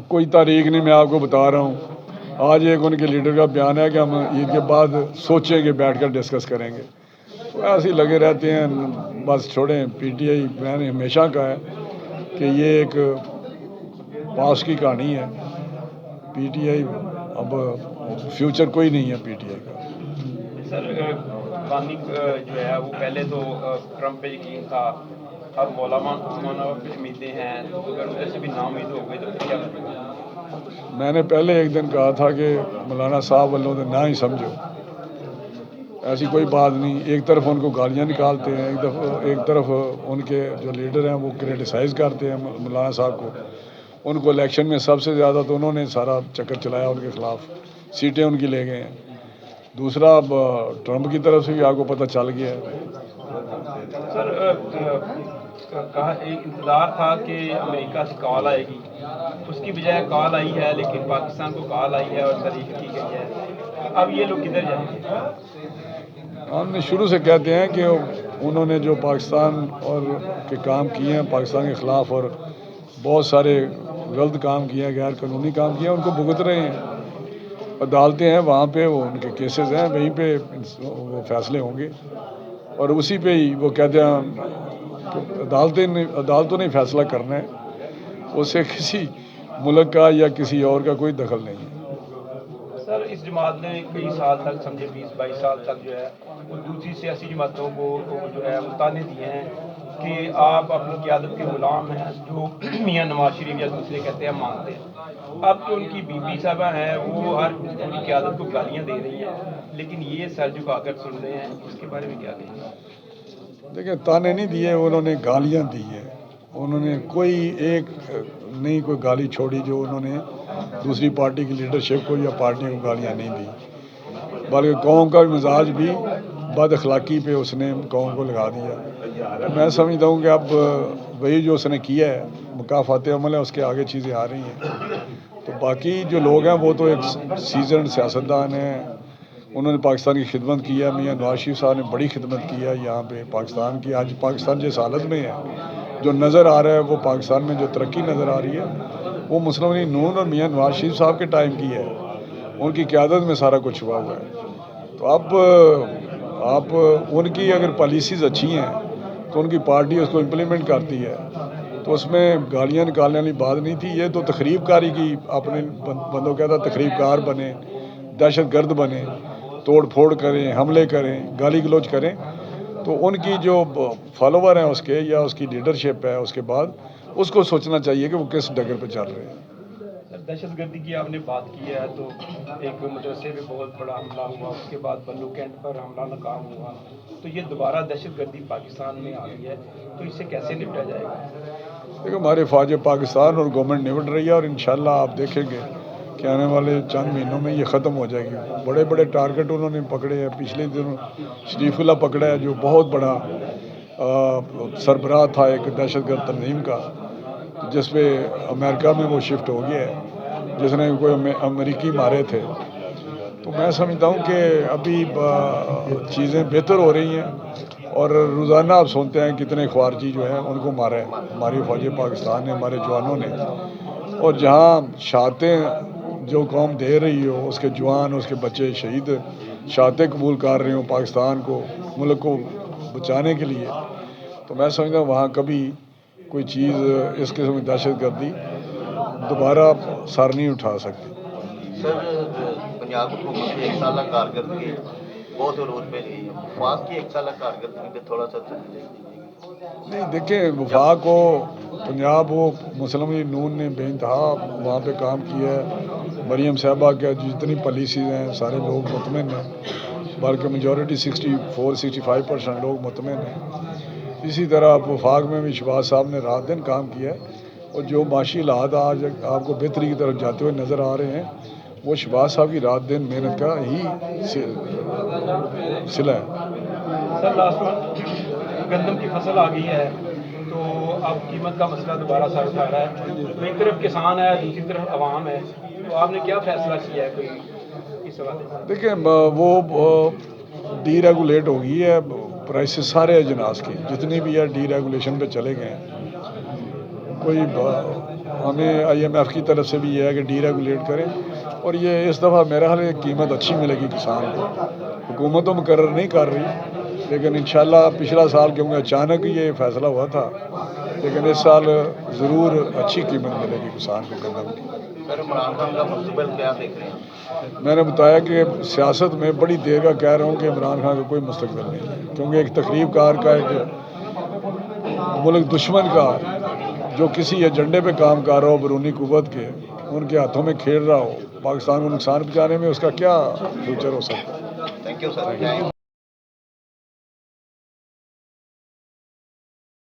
کوئی تاریخ نہیں، میں آپ کو بتا رہا ہوں. آج ایک ان کے لیڈر کا بیان ہے کہ ہم عید کے بعد سوچیں گے، بیٹھ کر ڈسکس کریں گے. تو ایسے ہی لگے رہتے ہیں. بس چھوڑیں. پی ٹی آئی میں نے ہمیشہ کہا ہے کہ یہ ایک پاس کی کہانی ہے. پی ٹی آئی اب فیوچر کوئی نہیں ہے پی ٹی آئی کا. سر گاندھی جو ہے وہ پہلے تو ٹرمپ پہ یقین تھا، اب مولانا پہ امیدیں ہیں، تو اگر ادھر سے بھی نامید ہو گئی تو پھر کیا کریں؟ میں نے پہلے ایک دن کہا تھا کہ مولانا صاحب والوں نے نہ ہی سمجھو، ایسی کوئی بات نہیں. ایک طرف ان کو گالیاں نکالتے ہیں، ایک طرف ان کے جو لیڈر ہیں وہ کرٹیسائز کرتے ہیں مولانا صاحب کو. ان کو الیکشن میں سب سے زیادہ تو انہوں نے سارا چکر چلایا ان کے خلاف، سیٹیں ان کی لے گئے ہیں. دوسرا اب ٹرمپ کی طرف سے بھی آپ کو پتہ چل گیا ہے. سر کہا ایک انتظار تھا کہ امریکہ سے کال آئے گی، اس کی بجائے کال آئی ہے، لیکن پاکستان کو کال آئی ہے اور تعریف کی گئی ہے. اب یہ لوگ کدھر جائیں گے؟ ہم نے شروع سے کہتے ہیں کہ انہوں نے جو پاکستان اور کے کام کیے ہیں پاکستان کے خلاف، اور بہت سارے غلط کام کیے ہیں، غیر قانونی کام کیے ہیں، ان کو بھگت رہے ہیں. عدالتیں ہیں وہاں پہ، وہ ان کے کیسز ہیں، وہیں پہ وہ فیصلے ہوں گے. اور اسی پہ ہی وہ کہتے ہیں عدالتوں نے فیصلہ کرنا ہے، اس سے کسی ملک کا یا کسی اور کا کوئی دخل نہیں ہے. سر اس جماعت نے کئی سال تک سمجھے 20-22 سال تک جو ہے وہ دوسری سیاسی جماعتوں کو جو ہے مطالعے دیے ہیں کہ آپ اپنی قیادت کے غلام ہیں، جو میاں نواز شریف یا دوسرے کہتے ہیں مانتے ہیں. اب جو ان کی بی بی صاحبہ ہیں وہ ہر پوری قیادت کو گالیاں دے رہی ہیں، لیکن یہ سر جھکا کر سن رہے ہیں. اس کے بارے میں کیا کہیں گے؟ دیکھیں، تانے نہیں دیے انہوں نے، گالیاں دی ہیں. انہوں نے کوئی ایک نہیں کوئی گالی چھوڑی جو انہوں نے دوسری پارٹی کی لیڈرشپ کو یا پارٹی کو گالیاں نہیں دی، بلکہ قوم کا مزاج بھی بد اخلاقی پہ اس نے قوم کو لگا دیا. میں سمجھتا ہوں کہ اب وہی جو اس نے کیا ہے مکافات عمل ہے، اس کے آگے چیزیں آ رہی ہیں. تو باقی جو لوگ ہیں وہ تو ایک سیزنڈ سیاستدان ہیں، انہوں نے پاکستان کی خدمت کی ہے. میاں نواز شریف صاحب نے بڑی خدمت کی ہے یہاں پہ پاکستان کی. آج پاکستان جس حالت میں ہے، جو نظر آ رہا ہے، وہ پاکستان میں جو ترقی نظر آ رہی ہے وہ مسلم لیگ نون اور میاں نواز شریف صاحب کے ٹائم کی ہے. ان کی قیادت میں سارا کچھ ہوا ہے. تو اب آپ ان کی اگر پالیسیز اچھی ہیں تو ان کی پارٹی اس کو امپلیمنٹ کرتی ہے، تو اس میں گالیاں نکالنے والی بات نہیں تھی. یہ تو تخریب کاری کی، اپنے بندوں کہتا تخریب کار بنے، دہشت گرد بنے، توڑ پھوڑ کریں، حملے کریں، گالی گلوچ کریں. تو ان کی جو فالوور ہیں اس کے یا اس کی لیڈرشپ ہے، اس کے بعد اس کو سوچنا چاہیے کہ وہ کس ڈگر پہ چل رہے ہیں. دہشت گردی کی آپ نے بات کی ہے تو ایک مدرسے پہ بہت بڑا حملہ ہوا، اس کے بعد بلو کینٹ پر حملہ ناکام ہوا، تو یہ دوبارہ دہشت گردی پاکستان میں آ گئی ہے، تو اس سے کیسے نپٹا جائے گا؟ دیکھو، ہمارے فوج پاکستان اور گورنمنٹ نپٹ رہی ہے، اور انشاءاللہ آپ دیکھیں گے کہ آنے والے چند مہینوں میں یہ ختم ہو جائے گی. بڑے بڑے ٹارگٹ انہوں نے پکڑے ہیں. پچھلے دنوں شریف اللہ پکڑا ہے جو بہت بڑا سربراہ تھا ایک دہشت گرد تنظیم کا، جس پہ امریکہ میں وہ شفٹ ہو گیا ہے، جس نے کوئی امریکی مارے تھے. تو میں سمجھتا ہوں کہ ابھی چیزیں بہتر ہو رہی ہیں، اور روزانہ آپ سنتے ہیں کتنے خوارجی جو ہیں ان کو مارا ہے ہماری فوج پاکستان نے، ہمارے جوانوں نے. اور جہاں شہادتیں جو قوم دے رہی ہو، اس کے جوان، اس کے بچے شہید شہادتیں قبول کر رہے ہوں پاکستان کو، ملک کو بچانے کے لیے، تو میں سمجھتا ہوں وہاں کبھی کوئی چیز اس قسم کی دہشت گردی دوبارہ سر نہیں اٹھا سکتی. سر پنجاب حکومت کی 1 سالہ کارکردگی بہت عروج پہ رہی ہے، وفاق کی 1 سالہ کارکردگی پہ تھوڑا سا نہیں، دیکھیں وفاق کو پنجاب وہ مسلم لیگ نون نے بے انتہا وہاں پہ کام کیا ہے. مریم صاحبہ کے جتنی پالیسیز ہیں سارے لوگ مطمئن ہیں، بلکہ میجورٹی 64-65% لوگ مطمئن ہیں. اسی طرح وفاق میں بھی شہباز صاحب نے رات دن کام کیا ہے، اور جو معاشی حالات آج آپ کو بہتری کی طرف جاتے ہوئے نظر آ رہے ہیں وہ شہباز صاحب کی رات دن محنت کا ہی صلہ ہے. سر لاسٹ گندم کی فصل آ گئی ہے تو اب قیمت کا مسئلہ دوبارہ سر اٹھا رہا ہے. تو ایک طرف کسان ہے، دوسری طرف عوام ہے، تو آپ نے کیا فیصلہ کیا ہے کوئی اس حوالے سے؟ دیکھیں وہ ڈی ریگولیٹ ہو گئی ہے پرائسز سارے اجناس کی، جتنی بھی ہے ڈی ریگولیشن پہ چلے گئے ہیں. کوئی ہمیں IMF کی طرف سے بھی یہ ہے کہ ڈی ریگولیٹ کریں، اور یہ اس دفعہ میرا حال ہے قیمت اچھی ملے گی کسان کو. حکومت تو مقرر نہیں کر رہی، لیکن انشاءاللہ پچھلا سال کیونکہ اچانک یہ فیصلہ ہوا تھا، لیکن اس سال ضرور اچھی قیمت ملے گی کسان کو گندم کی. سر عمران خان کا مستقبل کیا دیکھ رہے ہیں؟ میں نے بتایا کہ سیاست میں بڑی دیر کا کہہ رہا ہوں کہ عمران خان کا کوئی مستقبل نہیں ہے، کیونکہ ایک تقریب کار کا، ایک ملک دشمن کا جو کسی ایجنڈے پہ کام کر رہا ہو بیرونی قوت کے، ان کے ہاتھوں میں کھیل رہا ہو، پاکستان کو نقصان پہنچانے میں اس کا کیا فیوچر ہو سکتا ہے. Thank you sir.